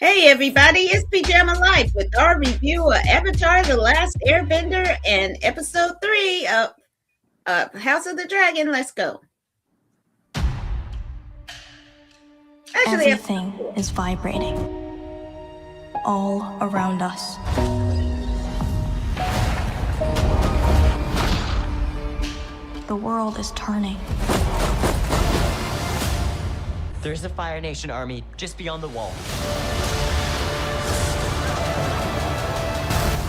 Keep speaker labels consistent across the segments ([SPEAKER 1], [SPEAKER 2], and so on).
[SPEAKER 1] Hey everybody, it's Pajama Life with our review of Avatar: The Last Airbender and Episode 3 of House of the Dragon. Let's go.
[SPEAKER 2] Actually, everything is vibrating all around us. The world is turning.
[SPEAKER 3] There's a Fire Nation army just beyond the wall.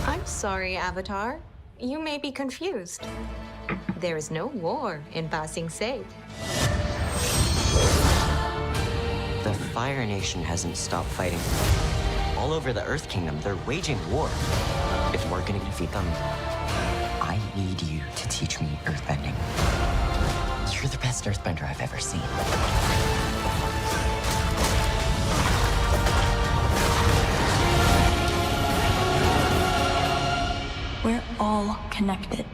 [SPEAKER 4] I'm sorry, Avatar. You may be confused. There is no war in Ba Sing Se.
[SPEAKER 3] The Fire Nation hasn't stopped fighting. All over the Earth Kingdom, they're waging war. If we're gonna defeat them, I need you to teach me Earthbending. You're the best Earthbender I've ever seen.
[SPEAKER 2] We're all connected.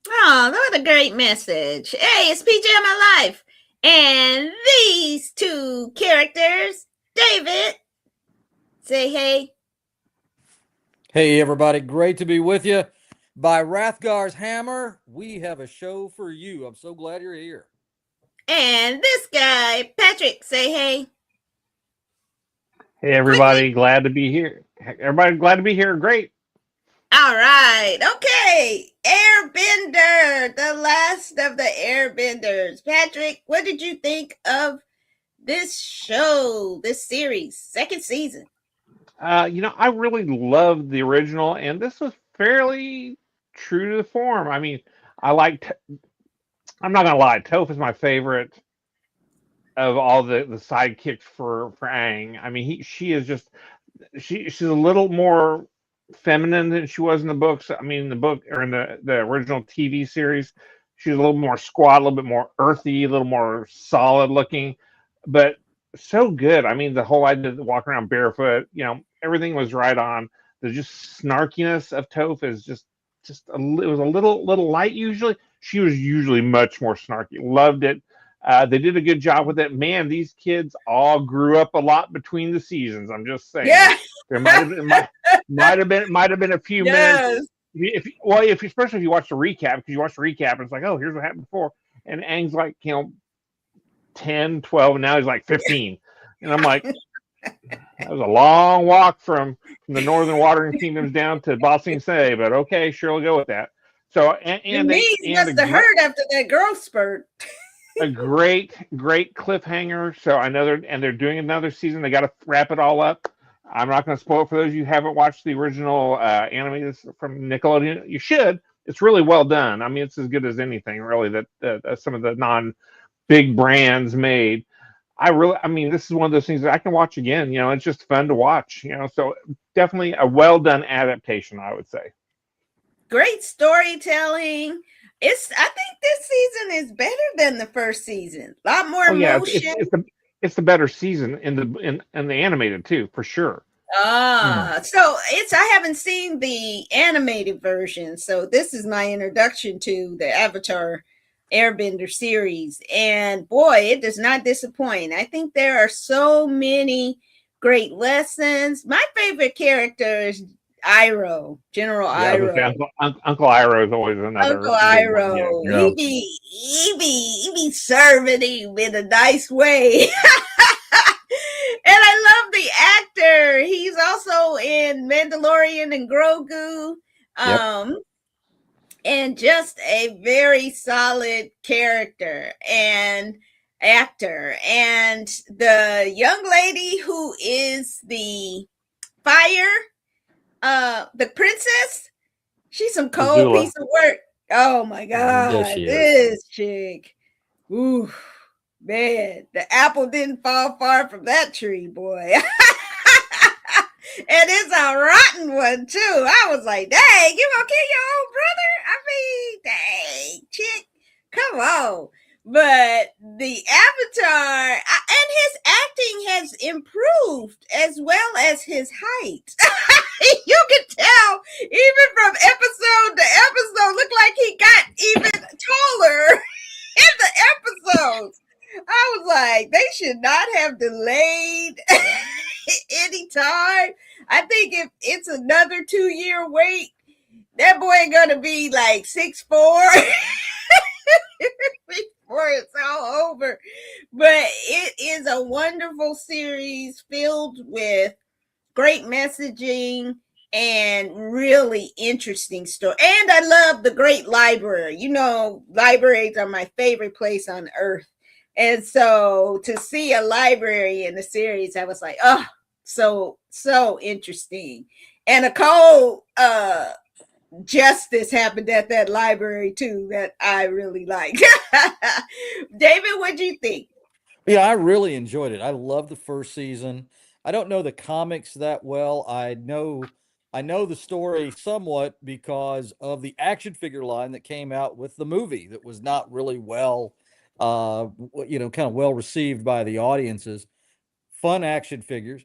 [SPEAKER 1] Oh, what a great message. Hey, it's Pajama Life. And these two characters, David, say hey.
[SPEAKER 5] Hey, everybody. Great to be with you. By Rathgar's hammer, we have a show for you. I'm so glad you're here.
[SPEAKER 1] And this guy, Patrick, say hey.
[SPEAKER 6] Hey, everybody. Glad to be here. Everybody glad to be here. Great.
[SPEAKER 1] All right. Okay. Airbender, the last of the Airbenders. Patrick, what did you think of this show, this series, second season?
[SPEAKER 6] I really loved the original, and this was fairly true to the form. I mean, I'm not gonna lie, Toph is my favorite of all the sidekicks for Aang. I mean, she is just she's a little more feminine than she was in the books. I mean, in the book or in the original TV series, she's a little more squat, a little bit more earthy, a little more solid looking, but so good. I mean, the whole idea of walking around barefoot, everything was right on. The just snarkiness of Toph is just it was a little light. Usually, she was usually much more snarky. Loved it. They did a good job with it. Man, these kids all grew up a lot between the seasons. I'm just saying.
[SPEAKER 1] Yeah.
[SPEAKER 6] There might have been a few minutes. Especially if you watch the recap, because you watch the recap and it's like, oh, here's what happened before. And Aang's like, 10, 12, and now he's like 15. And I'm like, that was a long walk from the northern watering kingdoms down to Ba Sing Se, but okay, sure, we'll go with that. So and
[SPEAKER 1] they must have heard after that growth spurt.
[SPEAKER 6] A great cliffhanger. So I know they're doing another season. They got to wrap it all up. I'm not going to spoil it for those of you who haven't watched the original anime from Nickelodeon. You should. It's really well done. I mean, it's as good as anything really that some of the non-big brands made. This is one of those things that I can watch again. It's just fun to watch. So definitely a well done adaptation, I would say.
[SPEAKER 1] Great storytelling. I think this season is better than the first season. A lot more emotion.
[SPEAKER 6] It's the better season in the animated too, for sure.
[SPEAKER 1] So I haven't seen the animated version, so this is my introduction to the Avatar Airbender series, and boy, it does not disappoint. I think there are so many great lessons. My favorite character is Iroh, General Iroh.
[SPEAKER 6] Uncle Iroh is always another.
[SPEAKER 1] Uncle Iroh, he be serving him in a nice way. And I love the actor. He's also in Mandalorian and Grogu. And just a very solid character and actor. And the young lady who is the the princess, she's some cold piece of work. Oh my God, this chick. Ooh, man, the apple didn't fall far from that tree, boy. And it's a rotten one too. I was like, dang, you gonna kill your own brother? I mean, dang, chick, come on. But the Avatar and his acting has improved as well as his height. You can tell even from episode to episode, look like he got even taller in the episodes. I was like, they should not have delayed any time. I think if it's another 2-year wait, that boy gonna be like 6'4" before it's all over. But it is a wonderful series filled with great messaging and really interesting story. And I love the great library. You know, libraries are my favorite place on earth. And so to see a library in the series, I was like, oh, so interesting. And a cold justice happened at that library too that I really liked. David, what do you think?
[SPEAKER 5] Yeah, I really enjoyed it. I love the first season. I don't know the comics that well. I know the story somewhat because of the action figure line that came out with the movie that was not really well kind of well received by the audiences. Fun action figures.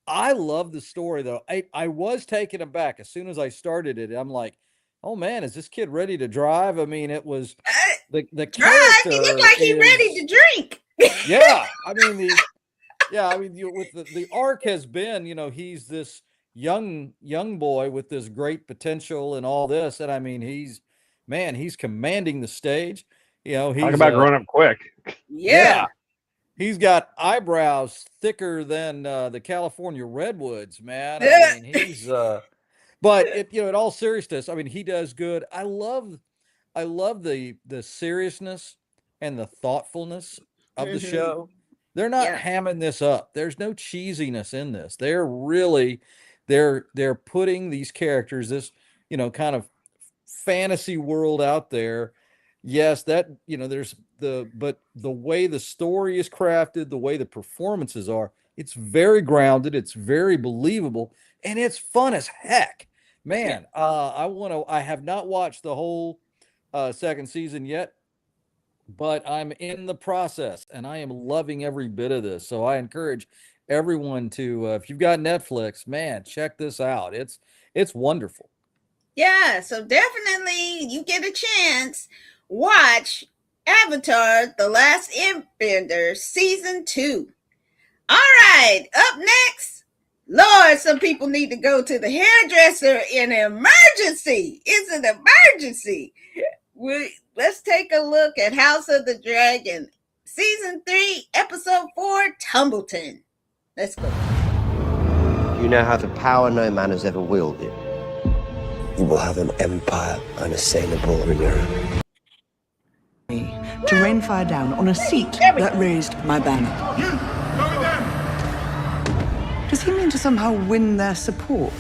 [SPEAKER 5] I love the story though. I was taken aback as soon as I started it. I'm like, "Oh man, is this kid ready to drive?" I mean, it was the
[SPEAKER 1] Drive, he looked
[SPEAKER 5] character
[SPEAKER 1] like he ready
[SPEAKER 5] is
[SPEAKER 1] to drink.
[SPEAKER 5] yeah, with the arc has been, he's this young boy with this great potential and all this, and I mean, he's commanding the stage.
[SPEAKER 6] Talk
[SPEAKER 5] He's
[SPEAKER 6] about growing up quick.
[SPEAKER 1] Yeah.
[SPEAKER 5] yeah, he's got eyebrows thicker than the California redwoods, man. I mean, but in all seriousness, I mean, he does good. I love the seriousness and the thoughtfulness of the
[SPEAKER 1] Mhm.
[SPEAKER 5] show. They're not
[SPEAKER 1] Yeah.
[SPEAKER 5] hamming this up. There's no cheesiness in this. They're putting these characters, this, kind of fantasy world out there. Yes, that, there's but the way the story is crafted, the way the performances are, it's very grounded, it's very believable, and it's fun as heck.
[SPEAKER 1] Yeah.
[SPEAKER 5] Man, I have not watched the whole second season yet, but I'm in the process and I am loving every bit of this. So I encourage everyone to, if you've got Netflix, man, check this out. It's wonderful.
[SPEAKER 1] Yeah. So definitely you get a chance, watch Avatar, The Last Airbender, season 2. All right. Up next. Lord, some people need to go to the hairdresser in an emergency. It's an emergency. Let's take a look at House of the Dragon, season 3, episode 4, Tumbleton. Let's go.
[SPEAKER 7] You now have a power no man has ever wielded.
[SPEAKER 8] You will have an empire unassailable in your own.
[SPEAKER 9] To rain fire down on a seat that raised my banner. Does he mean to somehow win their support?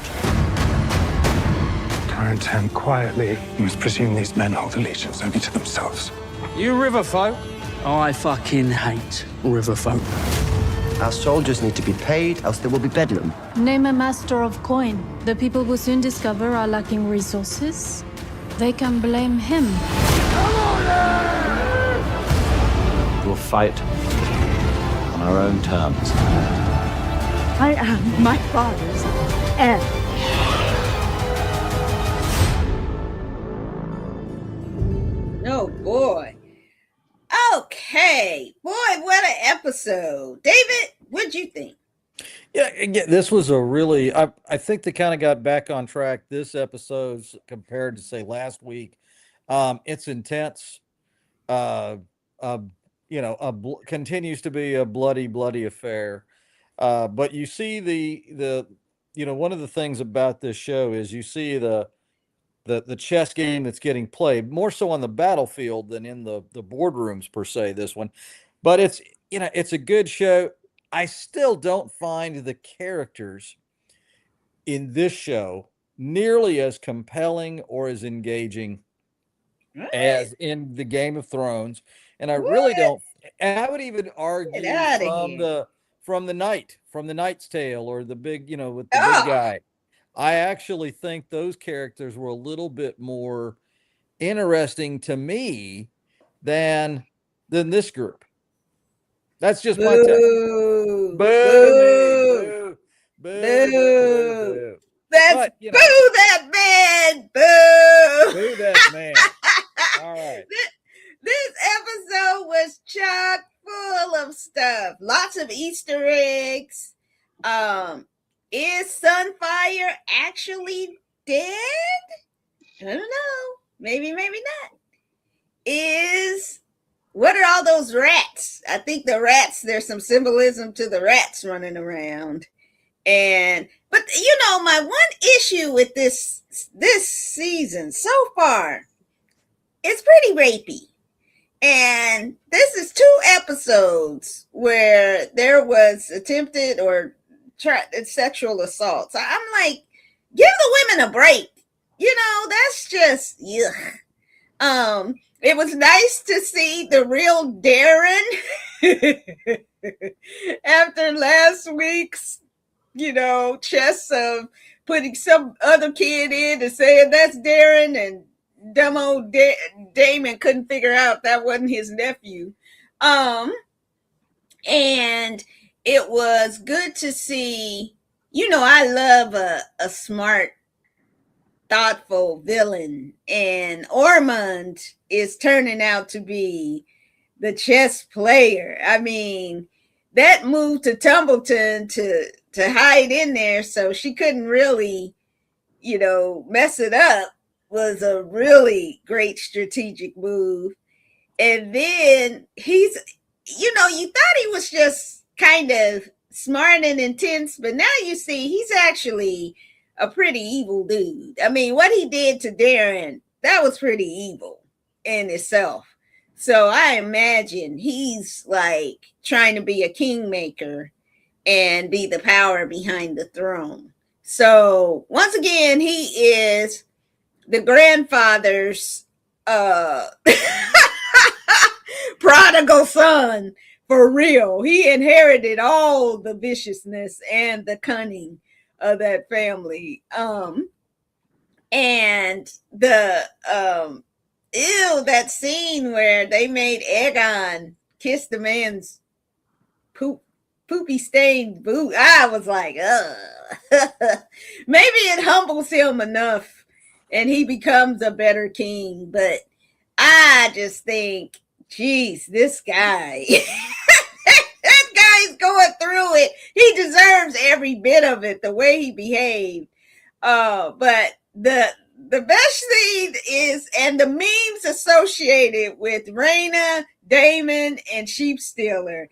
[SPEAKER 8] I intend quietly. You must presume these men hold allegiance only to themselves.
[SPEAKER 10] You river folk? I fucking hate river folk.
[SPEAKER 7] Our soldiers need to be paid, else there will be bedlam.
[SPEAKER 11] Name a master of coin. The people will soon discover are lacking resources. They can blame him.
[SPEAKER 10] We'll fight on our own terms.
[SPEAKER 9] I am my father's heir.
[SPEAKER 1] Oh boy. Okay. Boy, what an episode. David, what'd you think?
[SPEAKER 5] Yeah, again, this was a really, I think they kind of got back on track this episode compared to say last week. It's intense. Uh, uh, continues to be a bloody affair. But you see one of the things about this show is you see the chess game that's getting played more so on the battlefield than in the boardrooms per se, this one. But it's a good show. I still don't find the characters in this show nearly as compelling or as engaging as in the Game of Thrones. And I really don't, and I would even argue from the Knight's Tale, or the big, with the big guy. I actually think those characters were a little bit more interesting to me than this group. That's just my take. Boo,
[SPEAKER 1] Boo, boo. That's boo that man.
[SPEAKER 5] Boo that man. All right.
[SPEAKER 1] This episode was chock full Easter eggs. Is Sunfire actually dead? I don't know. Maybe not. What are all those rats? I think the rats, there's some symbolism to the rats running around. But my one issue with this season so far, it's pretty rapey. And this is 2 episodes where there was attempted or sexual assaults. I'm like, give the women a break. That's just yuck. It was nice to see the real Darren after last week's, chess of putting some other kid in and saying that's Darren, and dumb old Damon couldn't figure out that wasn't his nephew. And it was good to see, I love a smart, thoughtful villain, and Ormond is turning out to be the chess player. I mean, that move to Tumbleton to hide in there so she couldn't really, mess it up was a really great strategic move. And then he's, you thought he was just kind of smart and intense, but now you see he's actually a pretty evil dude. I mean, what he did to Darren, that was pretty evil in itself. So I imagine he's like trying to be a kingmaker and be the power behind the throne. So once again, he is the grandfather's prodigal son for real. He inherited all the viciousness and the cunning of that family. And the that scene where they made Aegon kiss the man's poopy stained boot. I was like, maybe it humbles him enough and he becomes a better king. But I just think, geez, this guy, that guy's going through it. He deserves every bit of it, the way he behaved. But the best thing is, and the memes associated with Rhaena, Daemon, and Sheep Stealer.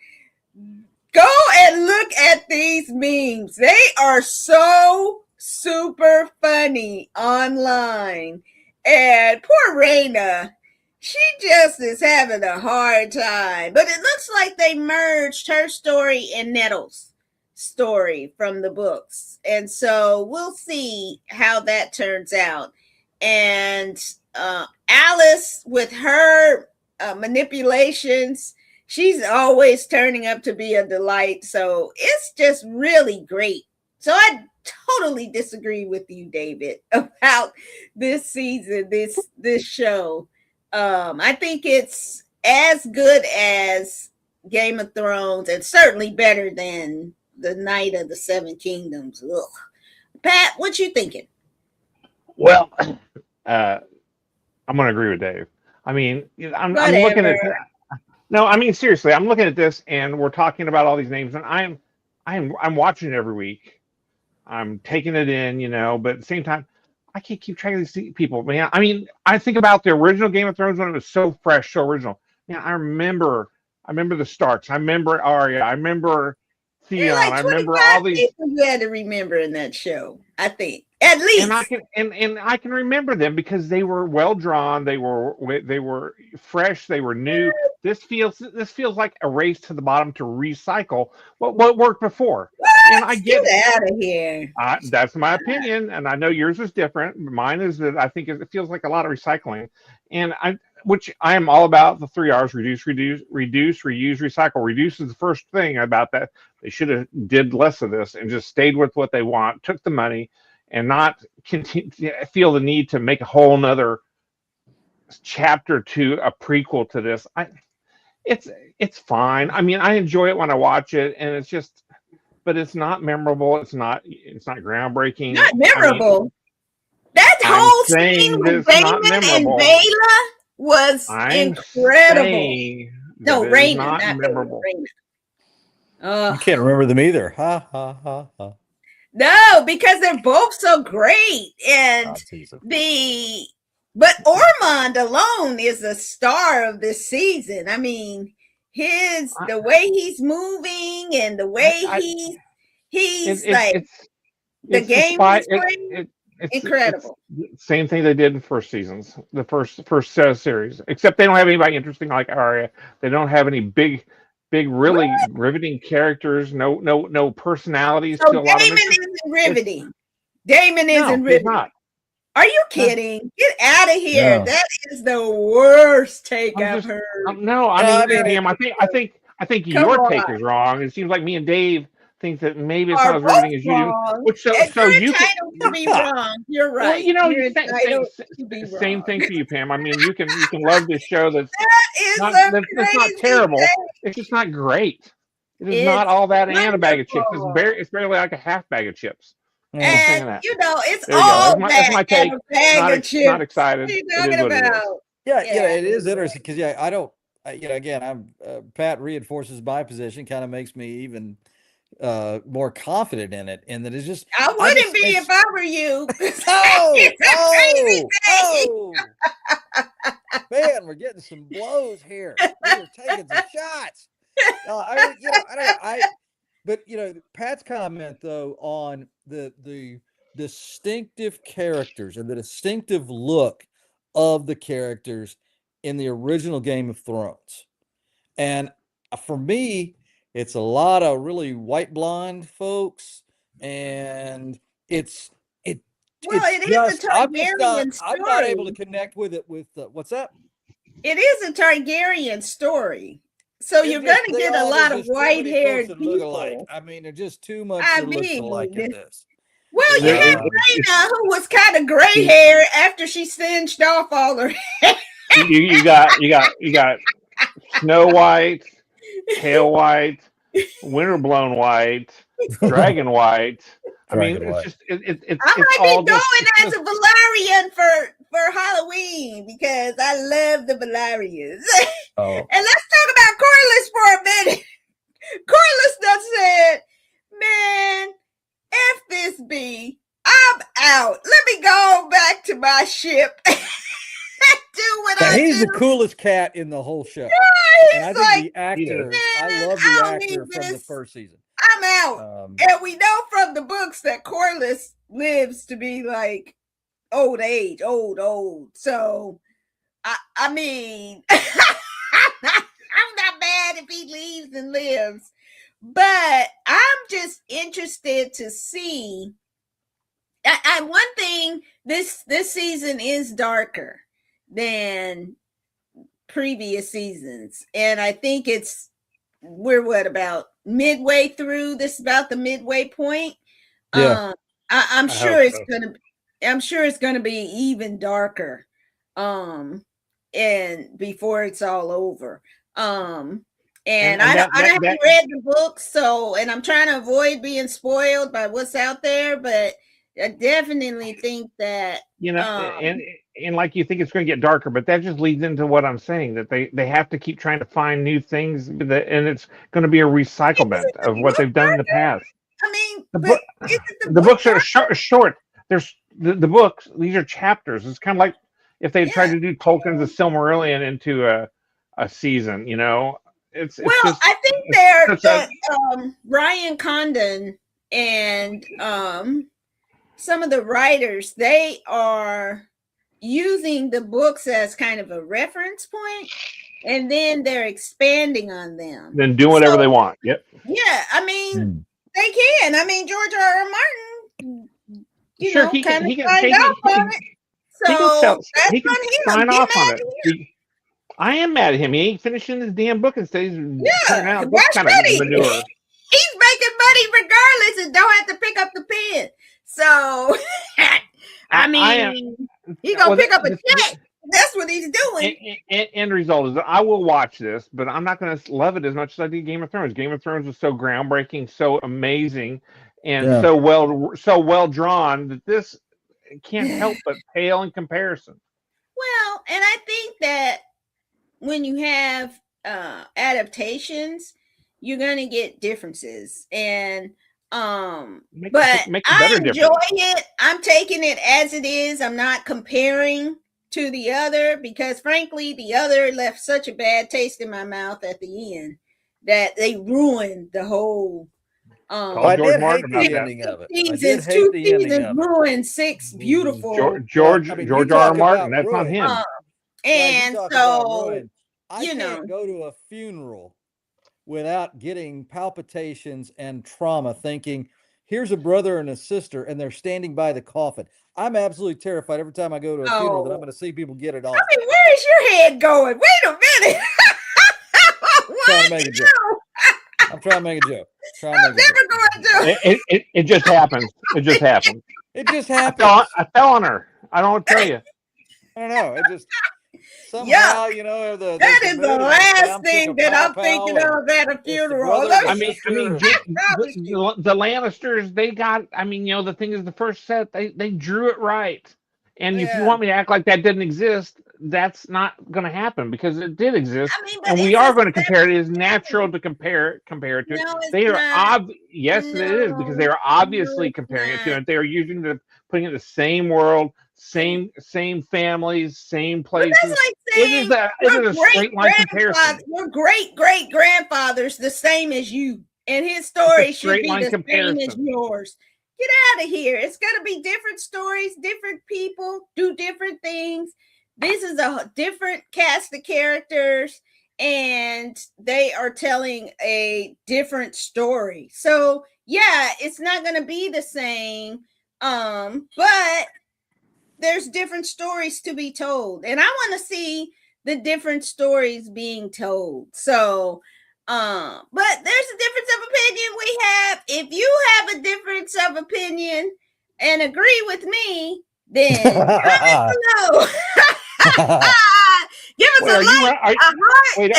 [SPEAKER 1] Go and look at these memes. They are so super funny online. And poor Rhaena, she just is having a hard time. But it looks like they merged her story and Nettle's story from the books. And so we'll see how that turns out. And Alice, with her manipulations, she's always turning up to be a delight. So it's just really great. So I totally disagree with you, David, about this season, this show. I think it's as good as Game of Thrones and certainly better than the Night of the Seven Kingdoms. Ugh. Pat, what you thinking?
[SPEAKER 6] Well, I'm going to agree with Dave. I mean, I'm looking at no, I mean, seriously, I'm looking at this and we're talking about all these names and I'm watching it every week. I'm taking it in, but at the same time, I can't keep track of these people, man. I mean, I think about the original Game of Thrones when it was so fresh, so original. Man, I remember the Starks. I remember Arya. I remember Theon.
[SPEAKER 1] Like
[SPEAKER 6] I remember all these
[SPEAKER 1] people you had to remember in that show, I think. At least.
[SPEAKER 6] And I can remember them because they were well drawn, they were fresh, they were new. This feels like a race to the bottom to recycle what worked before.
[SPEAKER 1] What?
[SPEAKER 6] And I get
[SPEAKER 1] out of here.
[SPEAKER 6] That's my opinion, and I know yours is different. Mine is that I think it feels like a lot of recycling, which I am all about the 3 R's: reduce, reuse, recycle. Reduce is the first thing about that. They should have did less of this and just stayed with what they want, took the money, and not feel the need to make a whole nother chapter to a prequel to this. It's fine. I mean, I enjoy it when I watch it, and it's just, but it's not memorable. It's not groundbreaking.
[SPEAKER 1] Not memorable. I mean, that whole scene with Damon and Baela was incredible.
[SPEAKER 6] No,
[SPEAKER 1] Rhaena, not memorable. Rhaena.
[SPEAKER 5] You can't remember them either. Ha ha ha ha.
[SPEAKER 1] No, because they're both so great. And but Ormond alone is a star of this season. I mean, the way he's moving and the way he's like the game he's playing, incredible.
[SPEAKER 6] It's same thing they did in first seasons, the first set of series. Except they don't have anybody interesting like Arya. They don't have any big, really riveting characters. No personalities.
[SPEAKER 1] So Damon isn't riveting. Damon isn't riveting. Not. Are you kidding? Get out of here! No. That is the worst take I've heard.
[SPEAKER 6] No, I mean, I think your take is wrong. It seems like me and Dave think that maybe it's not as riveting as you do. Which so you
[SPEAKER 1] can be wrong. You're right.
[SPEAKER 6] Well, you know, same thing for you, Pam. I mean, you can love this show that's not terrible. It's just not great. It is not all that and a bag of chips. It's barely like a half bag of chips.
[SPEAKER 1] And you know, it's all
[SPEAKER 6] that's my take. Not excited.
[SPEAKER 1] What are you talking about?
[SPEAKER 5] Yeah, it is interesting because I don't. Again, I'm Pat reinforces my position, kind of makes me even more confident in it, and that it's just.
[SPEAKER 1] I wouldn't be if I were you.
[SPEAKER 5] Man, we're getting some blows here. We're taking some shots. But Pat's comment though on the distinctive characters and the distinctive look of the characters in the original Game of Thrones, and for me, it's a lot of really white blonde folks, and it is a Targaryen story. I'm not able to connect with it with what's that?
[SPEAKER 1] It is a Targaryen story. So you're going to get a lot of white-haired people.
[SPEAKER 5] I mean, they're just too much to look alike in this.
[SPEAKER 1] Well, you had Rhaena, who was kind of gray hair after she singed off all her hair.
[SPEAKER 6] You got Snow White, Pale White, Winterblown White, Dragon White. I mean, it's
[SPEAKER 1] I might be going as a Valerian for Halloween because I love the Valerians. Oh. And let's talk about Corlys for a minute. Corlys done said, man, F this B. I'm out. Let me go back to my ship. Do what I do.
[SPEAKER 5] He's the coolest cat in the whole show.
[SPEAKER 1] Yeah,
[SPEAKER 5] and I think the actor, I love the actor from the first season.
[SPEAKER 1] I'm out. And we know from the books that Corlys lives to be like old age, old. So, I mean, I'm not mad if he leaves and lives, but I'm just interested to see. And one thing, this season is darker than previous seasons, and I think we're about midway through. This is about the midway point.
[SPEAKER 5] Yeah,
[SPEAKER 1] I'm sure it's gonna be even darker, and before it's all over. And I haven't read the book, so, and I'm trying to avoid being spoiled by what's out there, but I definitely think that
[SPEAKER 6] and like you think it's going to get darker, but that just leads into what I'm saying, that they have to keep trying to find new things, and it's going to be a recyclement of what they've done in the past.
[SPEAKER 1] I mean,
[SPEAKER 6] the books are short. There's the books; these are chapters. It's kind of like if they tried to do Tolkien's The Silmarillion into a season. I
[SPEAKER 1] think Ryan Condon and some of the writers, they are using the books as kind of a reference point, and then they're expanding on them.
[SPEAKER 6] Then do whatever they want. Yep.
[SPEAKER 1] Yeah, I mean, they can. I mean, George R.R. Martin, he can sign off on it. So
[SPEAKER 6] he can sign off on it. I am mad at him. He ain't finishing his damn book and stays turning out this kind of manure.
[SPEAKER 1] He's making money regardless and don't have to pick up the pen. So, I mean, he's going to pick up a check. That's what he's doing.
[SPEAKER 6] End result is I will watch this, but I'm not going to love it as much as I did Game of Thrones. Game of Thrones was so groundbreaking, so amazing, and so well drawn that this can't help but pale in comparison.
[SPEAKER 1] Well, and I think that when you have adaptations, you're gonna get differences. And
[SPEAKER 6] Make
[SPEAKER 1] but
[SPEAKER 6] a
[SPEAKER 1] I
[SPEAKER 6] better
[SPEAKER 1] enjoy
[SPEAKER 6] difference.
[SPEAKER 1] it. I'm taking it as it is. I'm not comparing to the other because frankly, the other left such a bad taste in my mouth at the end that they ruined the whole
[SPEAKER 6] Call
[SPEAKER 5] I
[SPEAKER 6] George
[SPEAKER 5] did
[SPEAKER 6] Martin
[SPEAKER 5] hate
[SPEAKER 6] about
[SPEAKER 5] the
[SPEAKER 6] that.
[SPEAKER 5] ending of it. I did
[SPEAKER 1] seasons,
[SPEAKER 5] hate
[SPEAKER 1] two
[SPEAKER 5] the ending
[SPEAKER 1] seasons
[SPEAKER 5] of it.
[SPEAKER 1] ruined six beautiful.
[SPEAKER 5] But I mean, you
[SPEAKER 6] George R. R.
[SPEAKER 5] talk
[SPEAKER 6] Martin.
[SPEAKER 5] about
[SPEAKER 6] That's on
[SPEAKER 5] ruin.
[SPEAKER 6] him.
[SPEAKER 5] Guys, you
[SPEAKER 1] And
[SPEAKER 5] talk about
[SPEAKER 1] so,
[SPEAKER 5] ruin. I
[SPEAKER 1] you know,
[SPEAKER 5] can't go to a funeral without getting palpitations and trauma thinking, here's a brother and a sister, and they're standing by the coffin. I'm absolutely terrified every time I go to a funeral that I'm going to see people get it
[SPEAKER 1] I
[SPEAKER 5] off.
[SPEAKER 1] mean, where is your head going? Wait a minute.
[SPEAKER 5] Trying to make a joke. I'm trying to make a joke.
[SPEAKER 1] I'm never going to.
[SPEAKER 6] It just happens. It just happens.
[SPEAKER 5] It just happens.
[SPEAKER 6] I fell on her. I don't tell you.
[SPEAKER 5] I don't know. It just somehow, you know,
[SPEAKER 1] that is the last thing that I'm thinking of at a funeral.
[SPEAKER 6] I mean, the Lannisters, they got. I mean, you know, the thing is, the first set they drew it right. And if you want me to act like that didn't exist, that's not going to happen because it did exist, and we are going to compare it. It is natural to compare it to.
[SPEAKER 1] No,
[SPEAKER 6] They are yes,
[SPEAKER 1] no,
[SPEAKER 6] it is because they are obviously comparing it to it. They are using putting it in the same world, same families, same places.
[SPEAKER 1] But that's like saying
[SPEAKER 6] it is a straight line comparison.
[SPEAKER 1] Your great grandfather's the same as you, and his story should be the same as yours. Get out of here. It's going to be different stories, different people do different things. This is a different cast of characters, and they are telling a different story. So, yeah, it's not going to be the same, but there's different stories to be told, and I want to see the different stories being told. So, but there's a difference of opinion we have. If you have a difference of opinion and agree with me, then comment below. Give us a like, a heart.
[SPEAKER 6] Wait,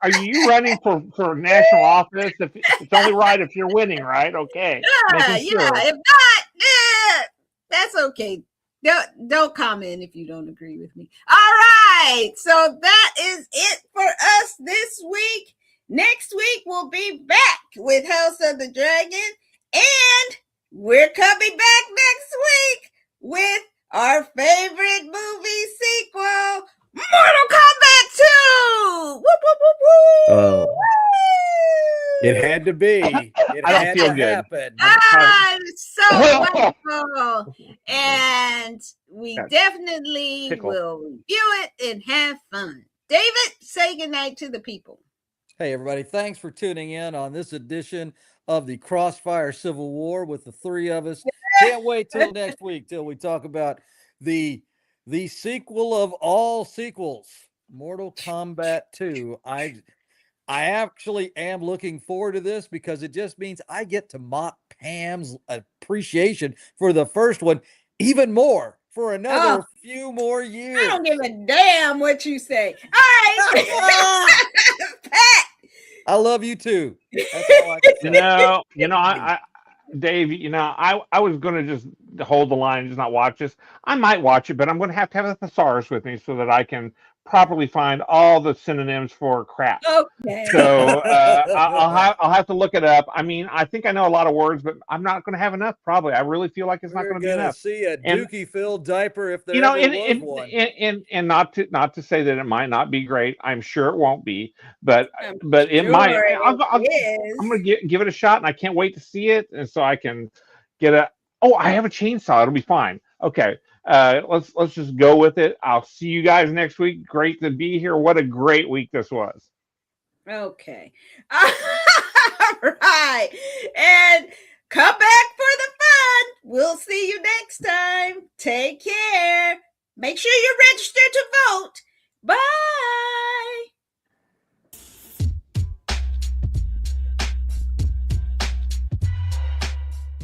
[SPEAKER 6] are you running for national office? If it's only right if you're winning, right? Okay.
[SPEAKER 1] Yeah. If not, that's okay. Don't comment if you don't agree with me. All right. So that is it for us this week. Next week, we'll be back with House of the Dragon. And we're coming back next week with our favorite movie sequel, Mortal Kombat 2. Whoop, whoop, whoop, whoop.
[SPEAKER 5] It had to be. It had to happen.
[SPEAKER 1] So wonderful. And we definitely will review it and have fun. David, say goodnight to the people.
[SPEAKER 5] Hey, everybody. Thanks for tuning in on this edition of the Crossfire Civil War with the three of us. Can't wait till next week till we talk about the sequel of all sequels, Mortal Kombat 2. I actually am looking forward to this because it just means I get to mock Pam's appreciation for the first one even more for another few more years.
[SPEAKER 1] I don't give a damn what you say. All right. Pat.
[SPEAKER 5] I love you too. That's all I can say.
[SPEAKER 6] I Dave, I was going to just hold the line and just not watch this. I might watch it, but I'm going to have a thesaurus with me so that I can properly find all the synonyms for crap.
[SPEAKER 1] Okay.
[SPEAKER 6] So I'll have to look it up. I mean, I think I know a lot of words, but I'm not going to have enough. Probably, I really feel like it's not going to be enough.
[SPEAKER 5] See a Dookie filled diaper if there ever was one.
[SPEAKER 6] And not to say that it might not be great. I'm sure it won't be, but it might. I'm going to give it a shot, and I can't wait to see it, and so I can get a. Oh, I have a chainsaw. It'll be fine. Okay. Let's just go with it. I'll see you guys next week. Great to be here. What a great week this was.
[SPEAKER 1] Okay. All right. And come back for the fun. We'll see you next time. Take care. Make sure you're registered to vote.